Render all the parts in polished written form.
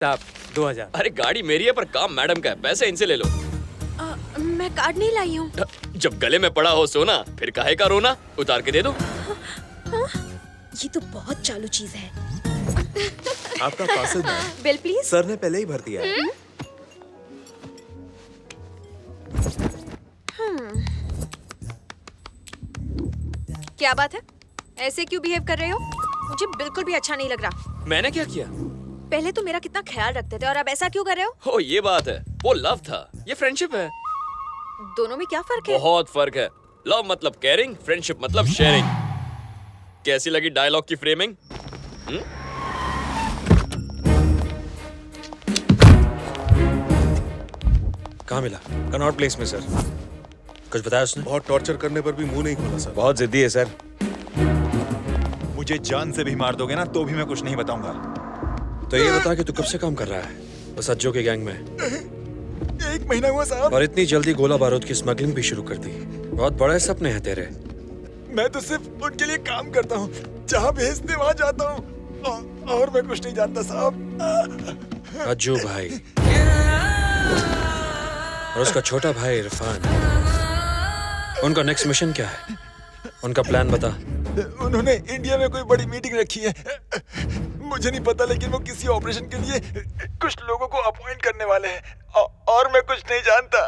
साहब 2000। अरे गाड़ी मेरी है पर काम मैडम का है, पैसे इनसे ले लो। मैं कार्ड नहीं लाई हूँ। जब गले में पड़ा हो सोना फिर काहे का रोना, उतार के दे दो। ये तो बहुत चालू चीज है। आपका parcel ma'am. Bill please. Sir ने पहले ही भर दिया है। क्या बात है, ऐसे क्यों बिहेव कर रहे हो? मुझे बिल्कुल भी अच्छा नहीं लग रहा। मैंने क्या किया? पहले तो मेरा कितना ख्याल रखते थे और अब ऐसा क्यों कर रहे हो? हो ये बात है, वो लव था, ये फ्रेंडशिप है। दोनों में क्या फर्क है? बहुत फर्क है। लव मतलब केयरिंग, फ्रेंडशिप मतलब शेयरिंग। कैसी लगी डायलॉग की फ्रेमिंग? कहाँ मिला? कनॉट प्लेस में सर। कुछ बताया उसने? बहुत टॉर्चर करने पर भी मुंह नहीं खोला सर। बहुत जिद्दी है सर। मुझे जान से भी मार दोगे ना तो भी मैं कुछ नहीं बताऊंगा। तो ये बता कि तू कब से काम कर रहा है बस अज्जो के गैंग में? 1 महीना हुआ साहब। और इतनी जल्दी गोला बारूद की स्मगलिंग भी शुरू कर दी। बहुत बड़े सपने हैं तेरे। मैं तो सिर्फ उनके लिए काम करता हूँ, जहाँ भेजते वहाँ जाता हूँ और मैं कुछ नहीं जानता साहब। अज्जू भाई और उसका छोटा भाई इरफान, उनका नेक्स्ट मिशन क्या है? उनका प्लान बता। उन्होंने इंडिया में कोई बड़ी मीटिंग रखी है, मुझे नहीं पता, लेकिन वो किसी ऑपरेशन के लिए कुछ लोगों को अपॉइंट करने वाले हैं और मैं कुछ नहीं जानता।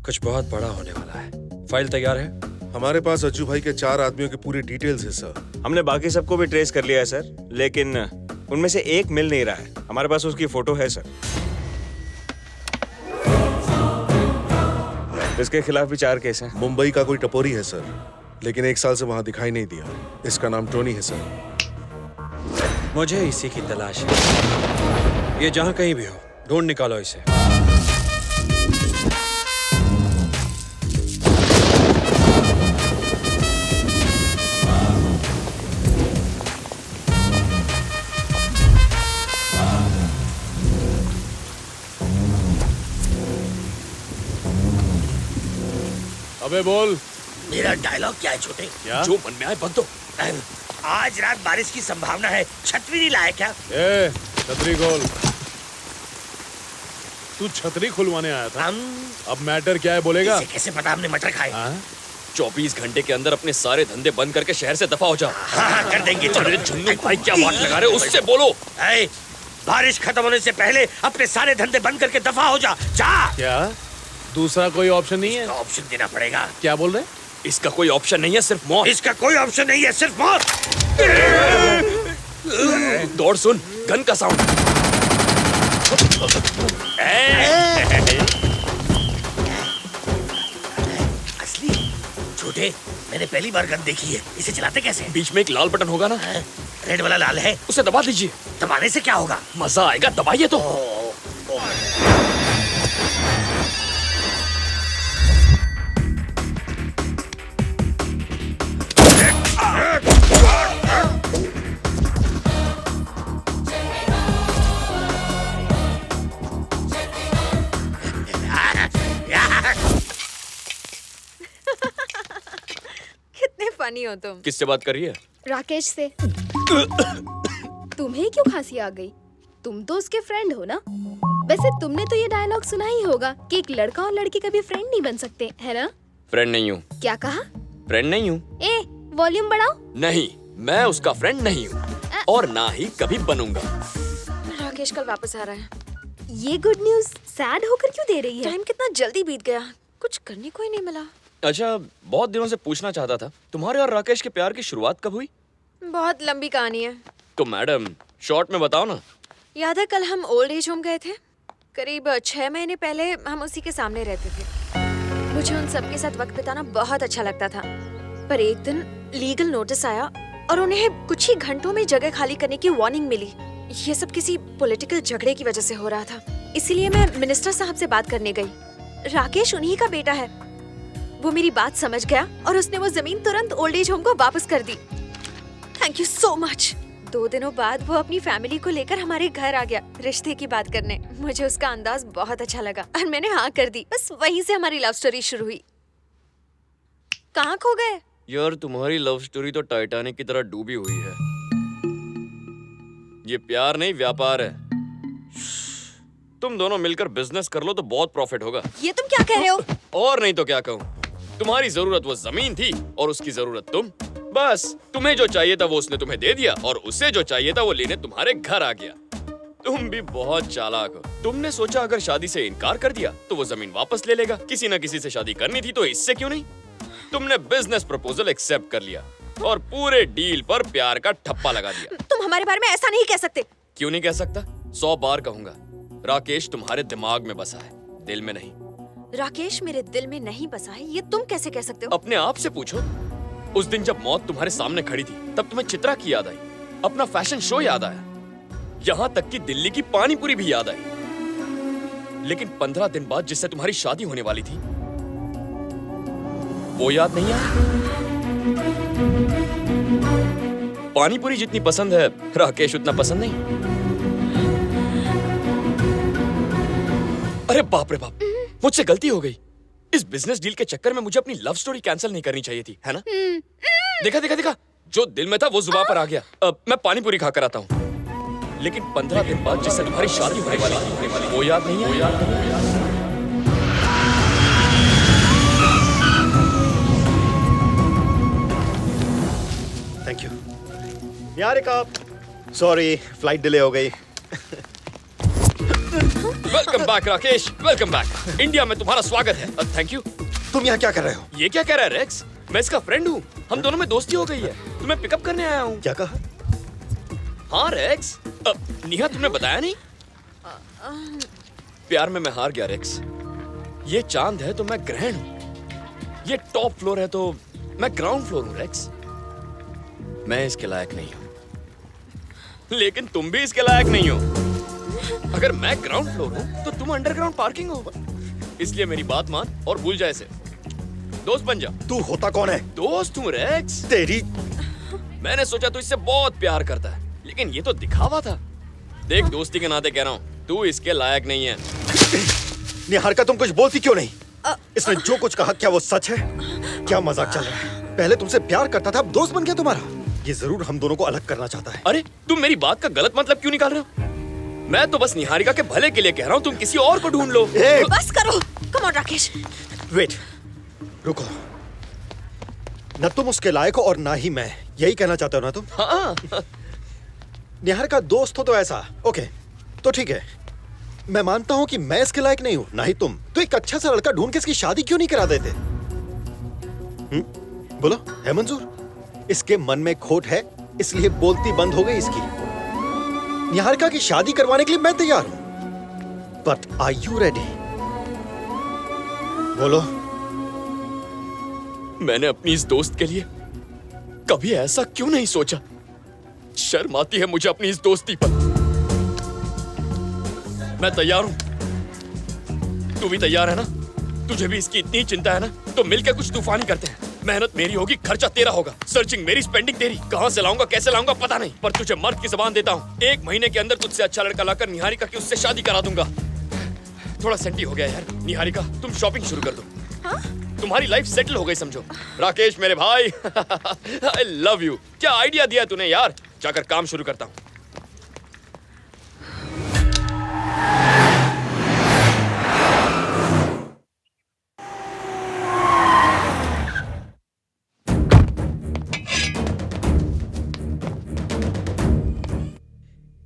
कुछ बहुत बड़ा होने वाला है। फाइल तैयार है? हमारे पास अज्जू भाई के 4 आदमियों की पूरी डिटेल्स है सर। हमने बाकी सबको भी ट्रेस कर लिया है सर, लेकिन उनमें से एक मिल नहीं रहा है। हमारे पास उसकी फोटो है सर। इसके खिलाफ भी 4 केस हैं। मुंबई का कोई टपोरी है सर, लेकिन 1 साल से वहाँ दिखाई नहीं दिया। इसका नाम टोनी है सर। मुझे इसी की तलाश है। ये जहाँ कहीं भी हो ढूंढ निकालो इसे। अबे बोल। मेरा डायलॉग क्या है छोटे? क्या? जो मन में आए बक दो। आज रात बारिश की संभावना है, छतरी नहीं लाया क्या? ए, छतरी खोल। तू छतरी खुलवाने आया था? अब मैटर क्या है बोलेगा? इसे कैसे पता हमने मटर खाए? 24 घंटे के अंदर अपने सारे धंधे बंद करके शहर से दफा हो जा। हाँ, कर देंगे। अरे झुन्नू भाई क्या बात लगा रहे हो, उससे बोलो। बारिश खत्म होने से पहले अपने सारे धंधे बंद करके दफा हो जा। जा। क्या दूसरा कोई ऑप्शन नहीं है? ऑप्शन देना पड़ेगा। क्या बोल रहे? इसका कोई ऑप्शन नहीं है, सिर्फ मौत। इसका कोई ऑप्शन नहीं है, सिर्फ मौत। दौड़ सुन, गन का साउंड। असली छोटे, मैंने पहली बार गन देखी है। इसे चलाते कैसे? बीच में एक लाल बटन होगा ना? रेड वाला लाल है, उसे दबा दीजिए। दबाने से क्या होगा? मजा आएगा, दबाइए तो। कितने फनी हो तुम। किससे बात कर रही है? राकेश से। तुम्हें क्यों खांसी आ गई? तुम तो उसके फ्रेंड हो ना? वैसे तुमने तो ये डायलॉग सुना ही होगा कि एक लड़का और लड़की कभी फ्रेंड नहीं बन सकते, है ना? फ्रेंड नहीं हूँ। क्या कहा? फ्रेंड नहीं हूँ। ए, वॉल्यूम बढ़ाओ। नहीं, मैं उसका फ्रेंड नहीं हूँ और ना ही कभी बनूंगा। राकेश कल वापस आ रहा है। ये गुड न्यूज सैड होकर क्यों दे रही है? टाइम कितना जल्दी बीत गया, कुछ करने को ही नहीं मिला। अच्छा, बहुत दिनों से पूछना चाहता था, तुम्हारे और राकेश के प्यार की शुरुआत कब हुई? बहुत लंबी कहानी है। तो मैडम शॉर्ट में बताओ ना। याद है कल हम ओल्ड एज होम गए थे? करीब 6 महीने पहले हम उसी के सामने रहते थे। मुझे उन सबके साथ वक्त बिताना बहुत अच्छा लगता था, पर एक दिन लीगल नोटिस आया और उन्हें कुछ ही घंटों में जगह खाली करने की वार्निंग मिली। ये सब किसी पॉलिटिकल झगड़े की वजह से हो रहा था, इसीलिए मैं मिनिस्टर साहब से बात करने गई। राकेश उन्हीं का बेटा है। वो मेरी बात समझ गया और उसने वो जमीन तुरंत ओल्ड एज होम को वापस कर दी। Thank you so much. 2 दिनों बाद वो अपनी फैमिली को लेकर हमारे घर आ गया रिश्ते की बात करने। मुझे उसका अंदाज बहुत अच्छा लगा और मैंने हाँ कर दी। बस वहीं से हमारी लव स्टोरी शुरू हुई। कहाँ खो गए? यार तुम्हारी लव स्टोरी तो टाइटैनिक की तरह डूबी हुई है। ये प्यार नहीं व्यापार है। तुम दोनों मिलकर बिजनेस कर लो तो बहुत प्रॉफिट होगा। ये तुम क्या कह रहे हो? और नहीं तो क्या कहूँ, तुम्हारी जरूरत वो जमीन थी और उसकी जरूरत तुम। बस तुम्हें जो चाहिए था वो उसने तुम्हें दे दिया और उसे जो चाहिए था वो लेने तुम्हारे घर आ गया। तुम भी बहुत चालाक हो। तुमने सोचा अगर शादी से इनकार कर दिया तो वो जमीन वापस ले लेगा। किसी न किसी से शादी करनी थी तो इससे क्यों नहीं। तुमने बिजनेस प्रपोजल एक्सेप्ट कर लिया और पूरे डील पर प्यार का ठप्पा लगा दिया। तुम हमारे बारे में ऐसा नहीं कह सकते। क्यों नहीं कह सकता? 100 बार कहूंगा। राकेश तुम्हारे दिमाग में बसा है, दिल में नहीं। राकेश मेरे दिल में नहीं बसा है, ये तुम कैसे कह सकते हो? अपने आप से पूछो। उस दिन जब मौत तुम्हारे सामने खड़ी थी तब तुम्हें चित्रा की याद आई, अपना फैशन शो याद आया, यहाँ तक कि दिल्ली की पानी पूरी भी याद आई। लेकिन 15 दिन बाद जिससे तुम्हारी शादी होने वाली थी वो याद नहीं आया। पानी पूरी जितनी पसंद है राकेश उतना पसंद नहीं। अरे बाप रे बाप, मुझसे गलती हो गई। इस बिजनेस डील के चक्कर में मुझे अपनी लव स्टोरी कैंसिल नहीं करनी चाहिए थी, है ना? देखा देखा देखा, जो दिल में था वो जुबान पर आ गया। अब मैं पानी पूरी खाकर आता हूँ। लेकिन 15 दिन बाद जिससे तुम्हारी शादी होने वाली थी वो याद नहीं है। Thank you Niharika. Sorry flight delay हो गई। Welcome back Rakesh, welcome back. India में तुम्हारा स्वागत है। Thank you. तुम यहाँ क्या कर रहे हो? ये क्या कह रहा है रेक्स? मैं इसका फ्रेंड हूँ, हम दोनों में दोस्ती हो गई है। तुम्हें पिकअप करने आया हूँ। क्या कहा? हाँ रेक्स। निहा तुमने बताया नहीं? प्यार में मैं हार गया रेक्स। ये चांद है तो मैं ग्रहण हूँ, ये टॉप फ्लोर है तो मैं ग्राउंड फ्लोर हूँ रेक्स। मैं इसके लायक नहीं हूँ, लेकिन तुम भी इसके लायक नहीं हो। अगर मैं ग्राउंड फ्लोर हूँ तो तुम अंडरग्राउंड पार्किंग हो। इसलिए मेरी बात मान और भूल जाए इसे। दोस्त बन जा। तू होता कौन है? दोस्त हूँ रेक्स। तेरी। मैंने सोचा तू इससे बहुत प्यार करता है, लेकिन ये तो दिखावा था। देख दोस्ती के नाते कह रहा हूँ, तू इसके लायक नहीं है। निहारिका तुम कुछ बोलती क्यों नहीं? इसने जो कुछ कहा क्या वो सच है? क्या मजाक चल रहा है? पहले तुमसे प्यार करता था, अब दोस्त बन गया तुम्हारा। ये जरूर हम दोनों को अलग करना चाहता है। अरे तुम मेरी बात का गलत मतलब क्यों निकाल रहे हो? मैं तो बस निहारिका के भले के लिए कह रहा हूँ, तुम किसी और को ढूंढ लो। बस करो। Come on Rakesh. वेट, रुको। न तुम उसके लायक हो और ना ही मैं, यही कहना चाहते हो ना तुम? हाँ। निहारिका दोस्त हो तो ऐसा। ओके तो ठीक है, मैं मानता हूँ कि मैं इसके लायक नहीं हूँ, ना ही तुम। तो एक अच्छा सा लड़का ढूंढ के इसकी शादी क्यों नहीं करा देते? बोलो, है मंजूर? इसके मन में खोट है, इसलिए बोलती बंद हो गई इसकी। निहारिका की शादी करवाने के लिए मैं तैयार हूं, बट आर यू रेडी? बोलो। मैंने अपनी इस दोस्त के लिए कभी ऐसा क्यों नहीं सोचा? शर्म आती है मुझे अपनी इस दोस्ती पर। मैं तैयार हूं, तू भी तैयार है ना? तुझे भी इसकी इतनी चिंता है ना? तो मिलकर कुछ तूफानी करते हैं। मेहनत मेरी होगी, खर्चा तेरा होगा, सर्चिंग मेरी, स्पेंडिंग तेरी। कहां से लाऊंगा, कैसे लाऊंगा पता नहीं, पर तुझे मर्द की जबान देता हूं, 1 महीने के अंदर तुझसे अच्छा लड़का लाकर निहारिका की उससे शादी करा दूंगा। थोड़ा सेंटी हो गया यार। निहारिका तुम शॉपिंग शुरू कर दो। हाँ? तुम्हारी लाइफ सेटल हो गई समझो। राकेश मेरे भाई, आई लव यू। क्या आइडिया दिया तूने यार। जाकर काम शुरू करता हूँ।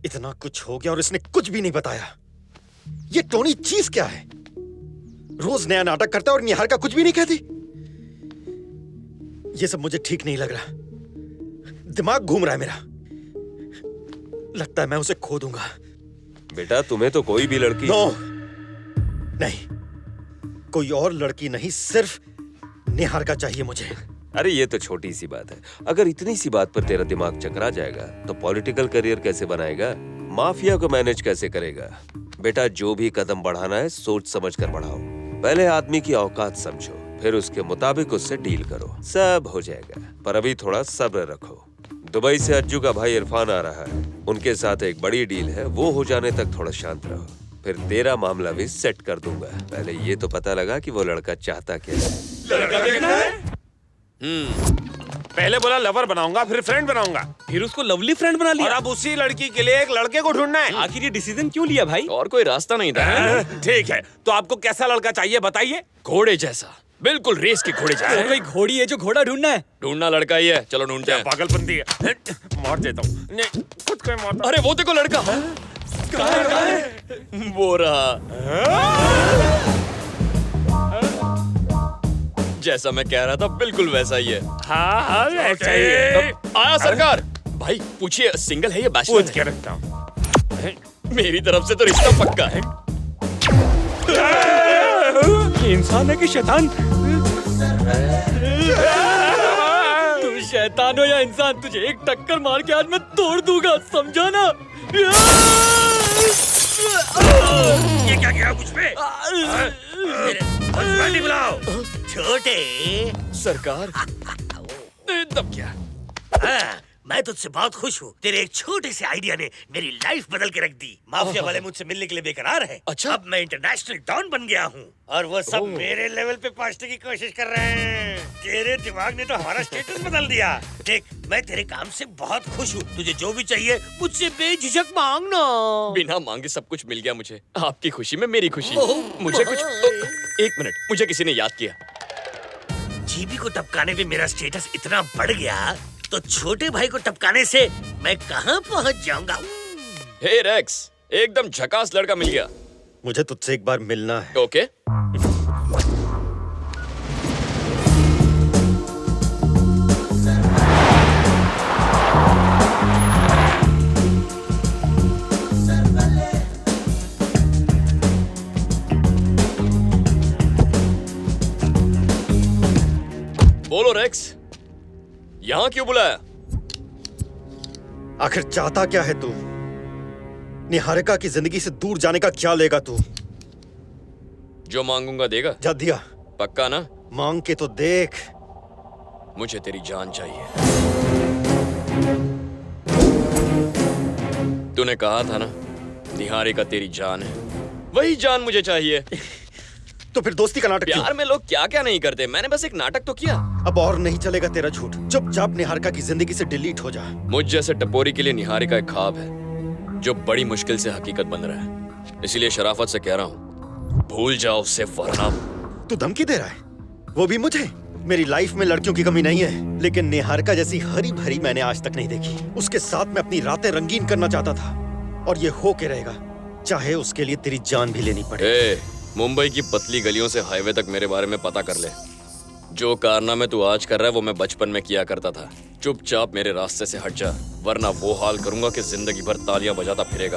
इतना कुछ हो गया और इसने कुछ भी नहीं बताया। ये टोनी चीज क्या है? रोज नया नाटक करता है और निहारिका कुछ भी नहीं कहती। ये सब मुझे ठीक नहीं लग रहा। दिमाग घूम रहा है मेरा। लगता है मैं उसे खो दूंगा। बेटा तुम्हें तो कोई भी लड़की नो, नहीं, कोई और लड़की नहीं, सिर्फ निहारिका चाहिए मुझे। अरे ये तो छोटी सी बात है। अगर इतनी सी बात पर तेरा दिमाग चकरा जाएगा तो पॉलिटिकल करियर कैसे बनाएगा? माफिया को मैनेज कैसे करेगा? बेटा जो भी कदम बढ़ाना है सोच समझ कर बढ़ाओ। पहले आदमी की औकात समझो, फिर उसके मुताबिक उससे डील करो, सब हो जाएगा। पर अभी थोड़ा सब्र रखो। दुबई से अज्जू का भाई इरफान आ रहा है, उनके साथ एक बड़ी डील है, वो हो जाने तक थोड़ा शांत रहो, फिर तेरा मामला भी सेट कर दूंगा। पहले ये तो पता लगा कि वो लड़का चाहता क्या है। लड़का देखना है? पहले बोला लवर बनाऊंगा, फिर फ्रेंड बनाऊंगा, फिर उसको लवली फ्रेंड बना और लिया। अब उसी लड़की के लिए एक लड़के को ढूंढना है। आखिर ये डिसीजन क्यों लिया भाई? और कोई रास्ता नहीं था। ठीक है, तो आपको कैसा लड़का चाहिए बताइए। घोड़े जैसा, बिल्कुल रेस के घोड़े तो जैसा। कोई घोड़ी है जो घोड़ा ढूंढना है। ढूंढना लड़का ही है, चलो ढूंढते हैं। पागलपंती है, मार देता हूँ। नहीं, खुद को ही मारता हूँ। अरे वो देखो लड़का, वो रहा। जैसा मैं कह रहा था बिल्कुल वैसा ही है। हाँ हाँ वैसा ही है। आया सरकार। भाई पूछिए सिंगल है या बैचलर पूछ के रखता हूँ। है? मेरी तरफ से तो रिश्ता पक्का है। ये इंसान है कि शैतान? तू शैतान हो या इंसान, तुझे एक टक्कर मार के आज मैं तोड़ दूंगा, समझा ना? ये क्या किया मुझ पे? हस्बैंड बुलाओ। छोटे सरकार तब क्या? मैं तुझसे बहुत खुश हूँ। तेरे एक छोटे से आइडिया ने मेरी लाइफ बदल के रख दी। माफिया वाले मुझसे मिलने के लिए बेकरार हैं। अच्छा। अब मैं इंटरनेशनल डॉन बन गया हूँ और वो सब मेरे लेवल पे पहुँचने की कोशिश कर रहे हैं। तेरे दिमाग ने तो हमारा स्टेटस बदल दिया। देख, मैं तेरे काम से बहुत खुश हूँ। तुझे जो भी चाहिए मुझसे बेझिझक मांगना। बिना मांगे सब कुछ मिल गया मुझे। आपकी खुशी में मेरी खुशी। मुझे कुछ एक मिनट, मुझे किसी ने याद किया। जीबी को टपकाने पे मेरा स्टेटस इतना बढ़ गया तो छोटे भाई को टपकाने से मैं कहाँ पहुँच जाऊंगा। हे रेक्स, एकदम झकास लड़का मिल गया। मुझे तुझसे एक बार मिलना है। ओके। बोलो रेक्स, यहाँ क्यों बुलाया? आखिर चाहता क्या है तू? निहारिका की जिंदगी से दूर जाने का क्या लेगा तू? जो मांगूंगा देगा? जा दिया। पक्का ना? मांग के तो देख। मुझे तेरी जान चाहिए। तूने कहा था ना, निहारिका तेरी जान है। वही जान मुझे चाहिए। तो फिर दोस्ती का नाटक क्यों? प्यार में लोग क्या क्या नहीं करते। मैंने बस एक नाटक तो किया। अब और नहीं चलेगा तेरा झूठ। चुपचाप निहारिका की जिंदगी से डिलीट हो जा। मुझ जैसे टपोरी के लिए निहारिका एक ख्वाब है जो बड़ी मुश्किल से हकीकत बन रहा है। इसीलिए शराफत से कह रहा हूँ, भूल जाओ उससे, वरना। तू धमकी दे रहा है? वो भी मुझे? मेरी लाइफ में लड़कियों की कमी नहीं है, लेकिन निहारिका जैसी हरी भरी मैंने आज तक नहीं देखी। उसके साथ मैं अपनी रातें रंगीन करना चाहता था और ये हो के रहेगा, चाहे उसके लिए तेरी जान भी लेनी पड़े। मुंबई की पतली गलियों से हाईवे तक मेरे बारे में पता कर ले। जो कारनामे तू आज कर रहा है वो मैं बचपन में किया करता था। चुपचाप मेरे रास्ते से हट जा, वरना वो हाल करूंगा कि जिंदगी भर तालियां बजाता फिरेगा।